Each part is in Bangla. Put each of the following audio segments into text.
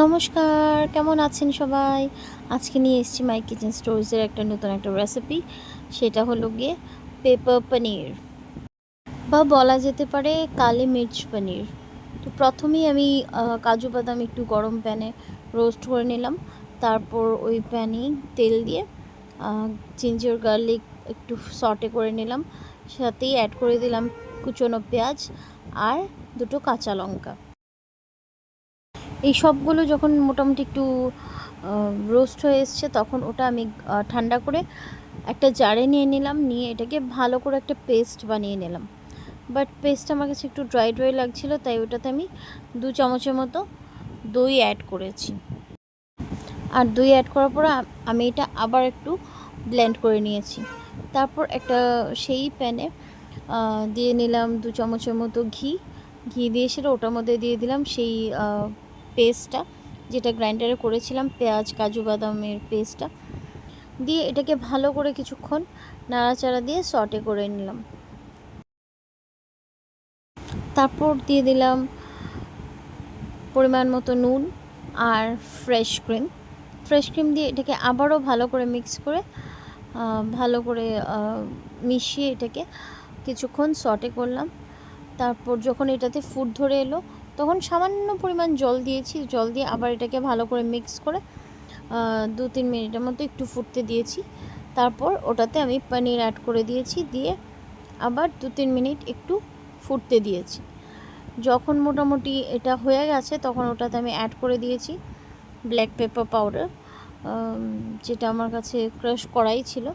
নমস্কার, কেমন আছেন সবাই? আজকে নিয়ে এসেছি মাই কিচেন স্টোরিজের নতুন একটা রেসিপি। সেটা হলো গিয়ে পেপার পনির বা বলা যেতে পারে কালি মির্চ পনির। তো প্রথমেই আমি কাজু বাদাম একটু গরম প্যানে রোস্ট করে নিলাম। তারপর ওই প্যানেই তেল দিয়ে জিঞ্জার গার্লিক একটু সটে করে নিলাম। সাথেই অ্যাড করে দিলাম কুচনো পেঁয়াজ আর দুটো কাঁচা লঙ্কা। এই সবগুলো যখন মোটামুটি একটু রোস্ট হয়ে এসছে তখন ওটা আমি ঠান্ডা করে একটা জারে নিয়ে নিলাম। নিয়ে এটাকে ভালো করে একটা পেস্ট বানিয়ে নিলাম। বাট পেস্টটা আমার কাছে একটু ড্রাই ড্রাই লাগছিলো, তাই ওটাতে আমি 2 চামচের মতো দই অ্যাড করেছি। আর দই অ্যাড করার পর আমি এটা আবার একটু ব্লেন্ড করে নিয়েছি। তারপর একটা সেই প্যানে দিয়ে নিলাম 2 চামচের মতো ঘি দিয়ে সেটা ওটার মধ্যে দিয়ে দিলাম সেই পেস্টটা, যেটা গ্রাইন্ডারে করেছিলাম, পেঁয়াজ কাজু বাদামের পেস্টটা দিয়ে এটাকে ভালো করে কিছুক্ষণ নাড়াচাড়া দিয়ে সটে করে নিলাম। তারপর দিয়ে দিলাম পরিমাণ মতো নুন আর ফ্রেশ ক্রিম দিয়ে এটাকে আবারও ভালো করে মিক্স করে ভালো করে মিশিয়ে এটাকে কিছুক্ষণ সটে করলাম। তারপর যখন এটাতে ফুট ধরে এলো তখন সামান্য পরিমাণ জল দিয়েছি। জল দিয়ে আবার এটাকে ভালো করে মিক্স করে 2-3 মিনিটের মতো একটু ফুটতে দিয়েছি। তারপর ওটাতে আমি পনির অ্যাড করে দিয়েছি, দিয়ে আবার 2-3 মিনিট একটু ফুটতে দিয়েছি। যখন মোটামুটি এটা হয়ে গেছে তখন ওটাতে আমি অ্যাড করে দিয়েছি ব্ল্যাক পেপার পাউডার, যেটা আমার কাছে ক্রাশ করাই ছিল।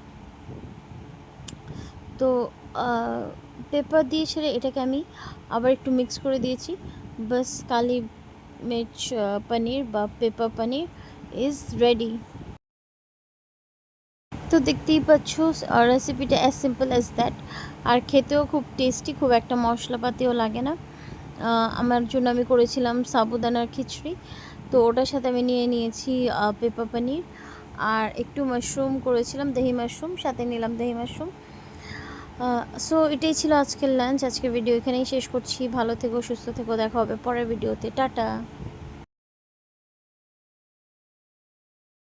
তো পেপার দিয়ে ছেড়ে এটাকে আমি আবার একটু মিক্স করে দিয়েছি। বাস কালি মির্চ পনির বা পেপার পনির ইজ রেডি। তো দেখতেই পাচ্ছ রেসিপিটা অ্যাজ সিম্পল অ্যাজ দ্যাট। আর খেতেও খুব টেস্টি, খুব একটা মশলাপাতিও লাগে না। আমার জন্য আমি করেছিলাম সাবুদানার খিচুড়ি, তো ওটার সাথে আমি নিয়ে নিয়েছি পেপার পনির আর একটু মাশরুম করেছিলাম, দহি মাশরুম, সাথে নিলাম দহি মাশরুম। সো এটাই ছিল আজকের লাঞ্চ। আজকের ভিডিও এখানেই শেষ করছি। ভালো থেকো, সুস্থ থেকো, দেখা হবে পরের ভিডিওতে। টাটা।